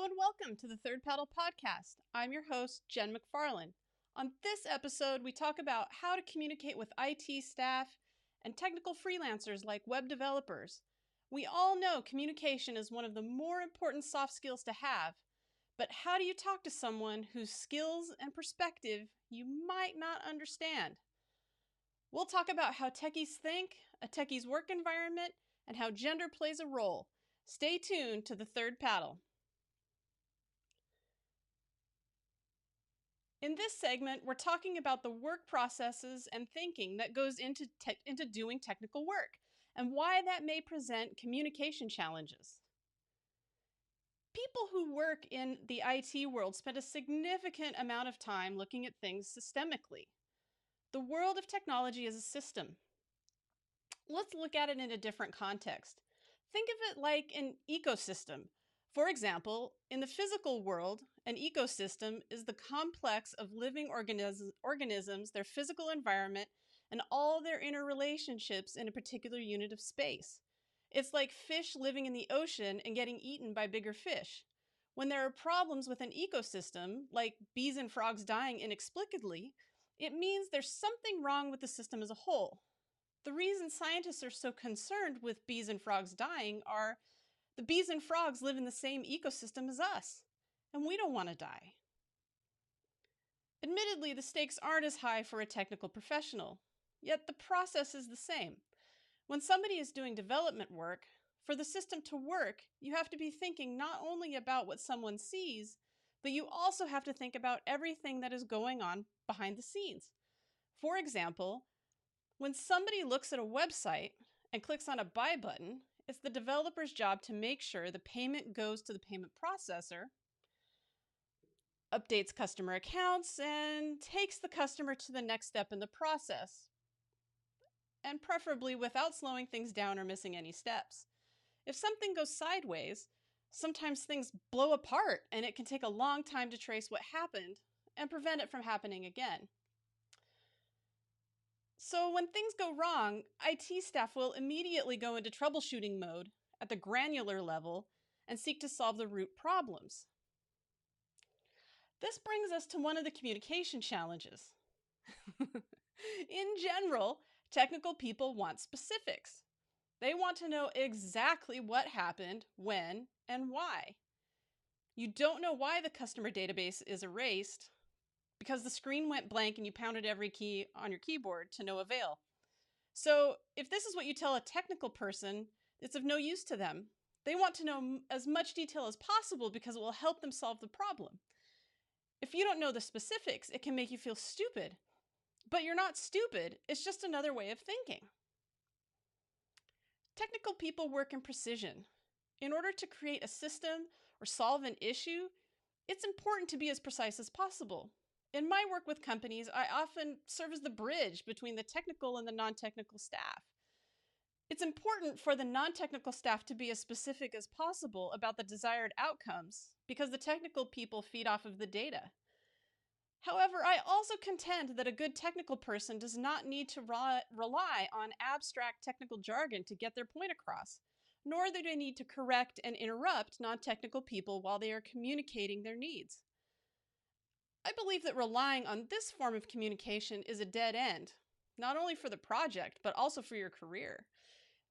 and welcome to the Third Paddle Podcast. I'm your host, Jen McFarland. On this episode, we talk about how to communicate with IT staff and technical freelancers like web developers. We all know communication is one of the more important soft skills to have, but how do you talk to someone whose skills and perspective you might not understand? We'll talk about how techies think, a techie's work environment, and how gender plays a role. Stay tuned to the Third Paddle. In this segment, we're talking about the work processes and thinking that goes into doing technical work and why that may present communication challenges. People who work in the IT world spend a significant amount of time looking at things systemically. The world of technology is a system. Let's look at it in a different context. Think of it like an ecosystem. For example, in the physical world, an ecosystem is the complex of living organisms, their physical environment, and all their interrelationships in a particular unit of space. It's like fish living in the ocean and getting eaten by bigger fish. When there are problems with an ecosystem, like bees and frogs dying inexplicably, it means there's something wrong with the system as a whole. The reason scientists are so concerned with bees and frogs dying are the bees and frogs live in the same ecosystem as us, and we don't want to die. Admittedly, the stakes aren't as high for a technical professional, yet the process is the same. When somebody is doing development work, for the system to work, you have to be thinking not only about what someone sees, but you also have to think about everything that is going on behind the scenes. For example, when somebody looks at a website and clicks on a buy button, it's the developer's job to make sure the payment goes to the payment processor, updates customer accounts, and takes the customer to the next step in the process, and preferably without slowing things down or missing any steps. If something goes sideways, sometimes things blow apart and it can take a long time to trace what happened and prevent it from happening again. So when things go wrong, IT staff will immediately go into troubleshooting mode at the granular level and seek to solve the root problems. This brings us to one of the communication challenges. In general, technical people want specifics. They want to know exactly what happened, when, and why. You don't know why the customer database is erased because the screen went blank and you pounded every key on your keyboard to no avail. So if this is what you tell a technical person, it's of no use to them. They want to know as much detail as possible because it will help them solve the problem. If you don't know the specifics, it can make you feel stupid. But you're not stupid, it's just another way of thinking. Technical people work in precision. In order to create a system or solve an issue, it's important to be as precise as possible. In my work with companies, I often serve as the bridge between the technical and the non-technical staff. It's important for the non-technical staff to be as specific as possible about the desired outcomes because the technical people feed off of the data. However, I also contend that a good technical person does not need to rely on abstract technical jargon to get their point across, nor do they need to correct and interrupt non-technical people while they are communicating their needs. I believe that relying on this form of communication is a dead end, not only for the project, but also for your career.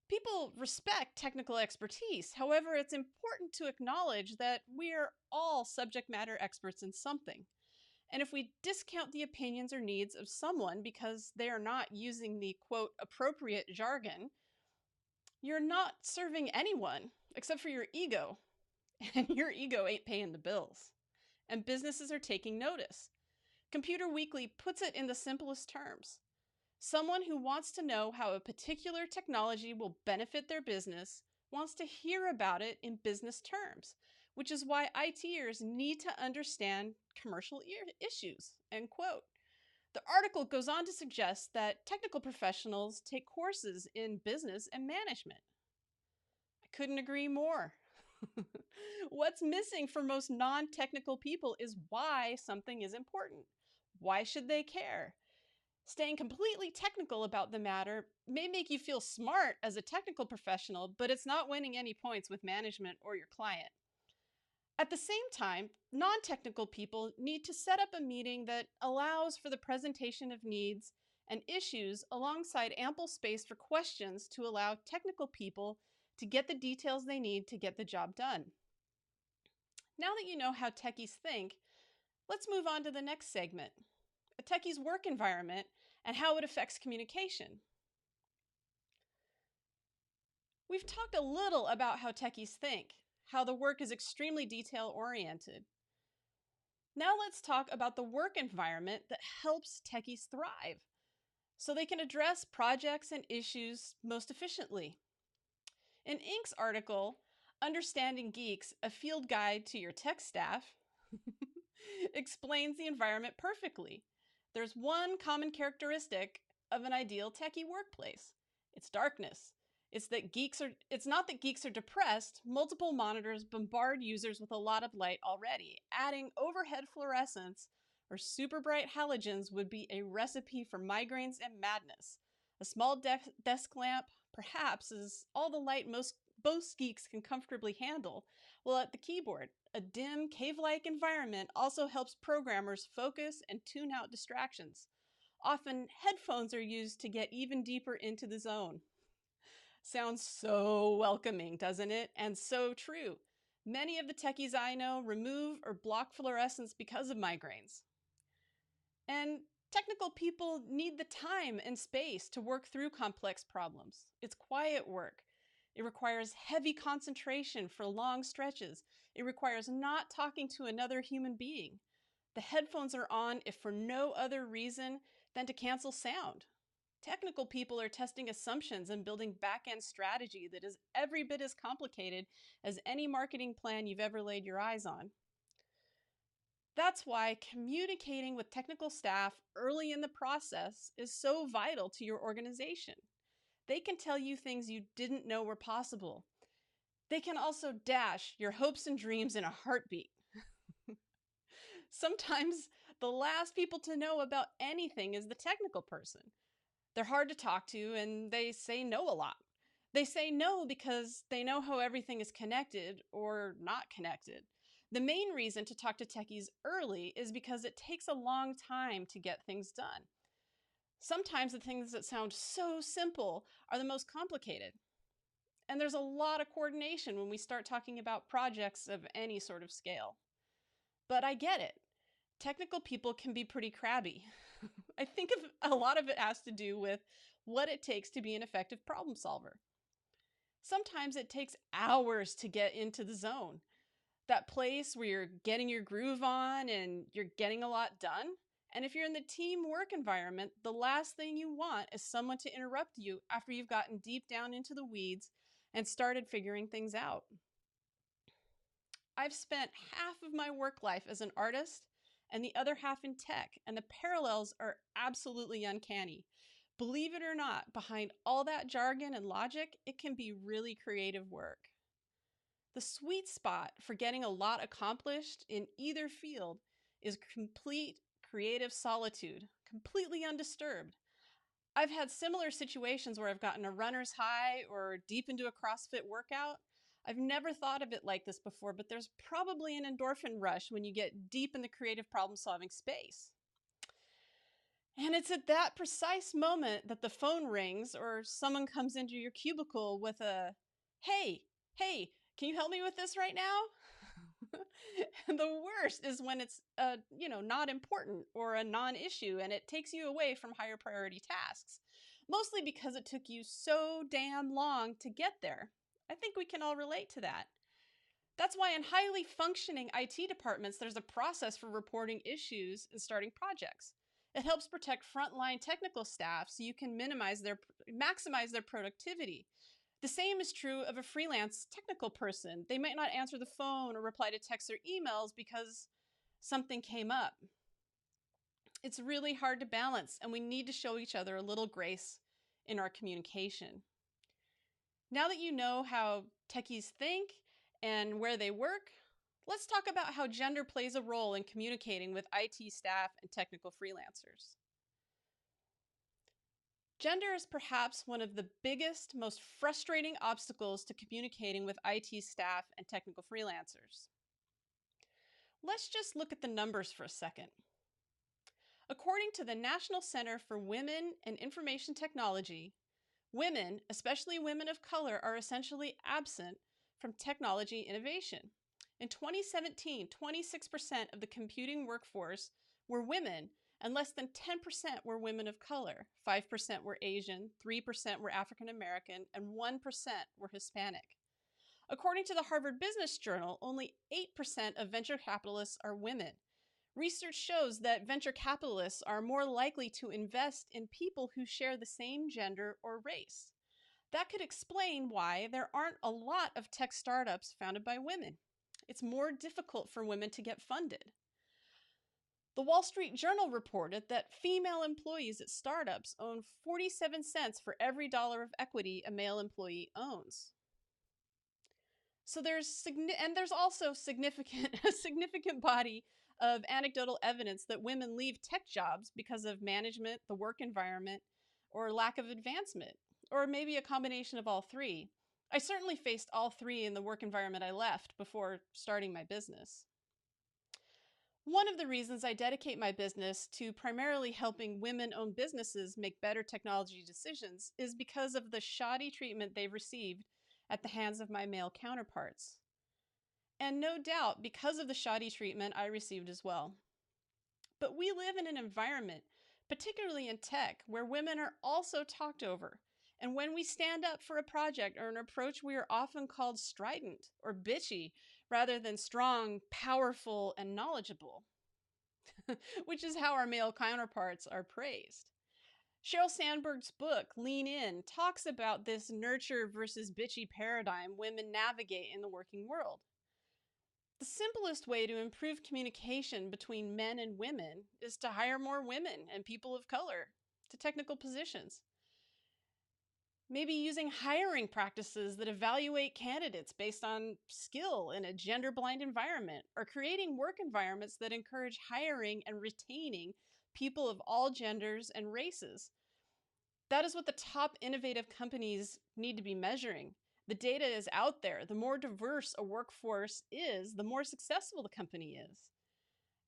People respect technical expertise. However, it's important to acknowledge that we are all subject matter experts in something. And if we discount the opinions or needs of someone because they are not using the, quote, appropriate jargon, you're not serving anyone except for your ego. And your ego ain't paying the bills. And businesses are taking notice. Computer Weekly puts it in the simplest terms. Someone who wants to know how a particular technology will benefit their business wants to hear about it in business terms, which is why ITers need to understand commercial issues, end quote. The article goes on to suggest that technical professionals take courses in business and management. I couldn't agree more. What's missing for most non-technical people is why something is important. Why should they care? Staying completely technical about the matter may make you feel smart as a technical professional, but it's not winning any points with management or your client. At the same time, non-technical people need to set up a meeting that allows for the presentation of needs and issues alongside ample space for questions to allow technical people to get the details they need to get the job done. Now that you know how techies think, let's move on to the next segment, a techie's work environment and how it affects communication. We've talked a little about how techies think, how the work is extremely detail-oriented. Now let's talk about the work environment that helps techies thrive so they can address projects and issues most efficiently. In Inc.'s article, Understanding Geeks, a field guide to your tech staff, explains the environment perfectly. There's one common characteristic of an ideal techie workplace. It's darkness. It's not that geeks are depressed. Multiple monitors bombard users with a lot of light already. Adding overhead fluorescence or super bright halogens would be a recipe for migraines and madness. A small desk lamp, perhaps, is all the light most geeks can comfortably handle, while at the keyboard, a dim, cave-like environment also helps programmers focus and tune out distractions. Often, headphones are used to get even deeper into the zone. Sounds so welcoming, doesn't it? And so true. Many of the techies I know remove or block fluorescence because of migraines. And technical people need the time and space to work through complex problems. It's quiet work. It requires heavy concentration for long stretches. It requires not talking to another human being. The headphones are on if for no other reason than to cancel sound. Technical people are testing assumptions and building back-end strategy that is every bit as complicated as any marketing plan you've ever laid your eyes on. That's why communicating with technical staff early in the process is so vital to your organization. They can tell you things you didn't know were possible. They can also dash your hopes and dreams in a heartbeat. Sometimes the last people to know about anything is the technical person. They're hard to talk to and they say no a lot. They say no because they know how everything is connected or not connected. The main reason to talk to techies early is because it takes a long time to get things done. Sometimes the things that sound so simple are the most complicated. And there's a lot of coordination when we start talking about projects of any sort of scale. But I get it. Technical people can be pretty crabby. I think a lot of it has to do with what it takes to be an effective problem solver. Sometimes it takes hours to get into the zone, that place where you're getting your groove on and you're getting a lot done. And if you're in the teamwork environment, the last thing you want is someone to interrupt you after you've gotten deep down into the weeds and started figuring things out. I've spent half of my work life as an artist and the other half in tech, and the parallels are absolutely uncanny. Believe it or not, behind all that jargon and logic, it can be really creative work. The sweet spot for getting a lot accomplished in either field is complete creative solitude, completely undisturbed. I've had similar situations where I've gotten a runner's high or deep into a CrossFit workout. I've never thought of it like this before, but there's probably an endorphin rush when you get deep in the creative problem-solving space. And it's at that precise moment that the phone rings or someone comes into your cubicle with a, hey, can you help me with this right now? And the worst is when it's, not important or a non-issue and it takes you away from higher priority tasks, mostly because it took you so damn long to get there. I think we can all relate to that. That's why in highly functioning IT departments, there's a process for reporting issues and starting projects. It helps protect frontline technical staff so you can maximize their productivity. The same is true of a freelance technical person. They might not answer the phone or reply to texts or emails because something came up. It's really hard to balance, and we need to show each other a little grace in our communication. Now that you know how techies think and where they work, let's talk about how gender plays a role in communicating with IT staff and technical freelancers. Gender is perhaps one of the biggest, most frustrating obstacles to communicating with IT staff and technical freelancers. let's just look at the numbers for a second. According to the National Center for Women and Information Technology, women, especially women of color, are essentially absent from technology innovation. In 2017, 26% of the computing workforce were women, and less than 10% were women of color. 5% were Asian, 3% were African American, and 1% were Hispanic. According to the Harvard Business Journal, only 8% of venture capitalists are women. Research shows that venture capitalists are more likely to invest in people who share the same gender or race. That could explain why there aren't a lot of tech startups founded by women. It's more difficult for women to get funded. The Wall Street Journal reported that female employees at startups own 47 cents for every dollar of equity a male employee owns. So there's also a significant body of anecdotal evidence that women leave tech jobs because of management, the work environment, or lack of advancement, or maybe a combination of all three. I certainly faced all three in the work environment I left before starting my business. One of the reasons I dedicate my business to primarily helping women-owned businesses make better technology decisions is because of the shoddy treatment they've received at the hands of my male counterparts. And no doubt because of the shoddy treatment I received as well. But we live in an environment, particularly in tech, where women are also talked over. And when we stand up for a project or an approach, we are often called strident or bitchy rather than strong, powerful, and knowledgeable, which is how our male counterparts are praised. Sheryl Sandberg's book, Lean In, talks about this nurture versus bitchy paradigm women navigate in the working world. The simplest way to improve communication between men and women is to hire more women and people of color to technical positions. Maybe using hiring practices that evaluate candidates based on skill in a gender-blind environment, or creating work environments that encourage hiring and retaining people of all genders and races. That is what the top innovative companies need to be measuring. The data is out there. The more diverse a workforce is, the more successful the company is.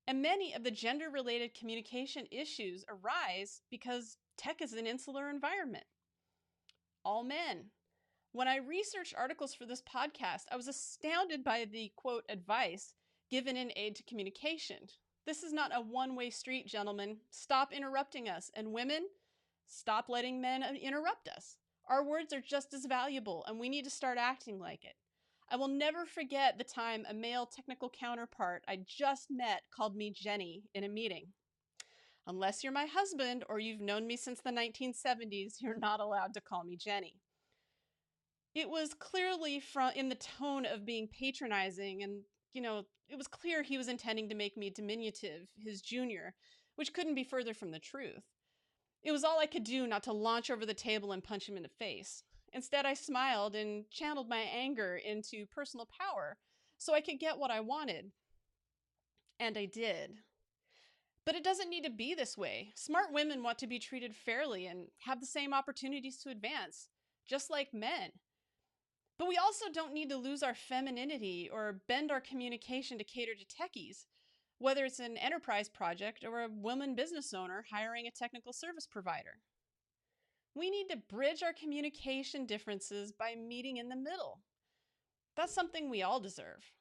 And many of the gender-related communication issues arise because tech is an insular environment. All men. When I researched articles for this podcast, I was astounded by the, quote, advice given in Aid to Communication. This is not a one-way street, gentlemen. Stop interrupting us. And women, stop letting men interrupt us. Our words are just as valuable, and we need to start acting like it. I will never forget the time a male technical counterpart I just met called me Jenny in a meeting. Unless you're my husband or you've known me since the 1970s, you're not allowed to call me Jenny. It was clearly in the tone of being patronizing, and, it was clear he was intending to make me diminutive, his junior, which couldn't be further from the truth. It was all I could do not to launch over the table and punch him in the face. Instead, I smiled and channeled my anger into personal power so I could get what I wanted. And I did. But it doesn't need to be this way. Smart women want to be treated fairly and have the same opportunities to advance, just like men. But we also don't need to lose our femininity or bend our communication to cater to techies, whether it's an enterprise project or a woman business owner hiring a technical service provider. We need to bridge our communication differences by meeting in the middle. That's something we all deserve.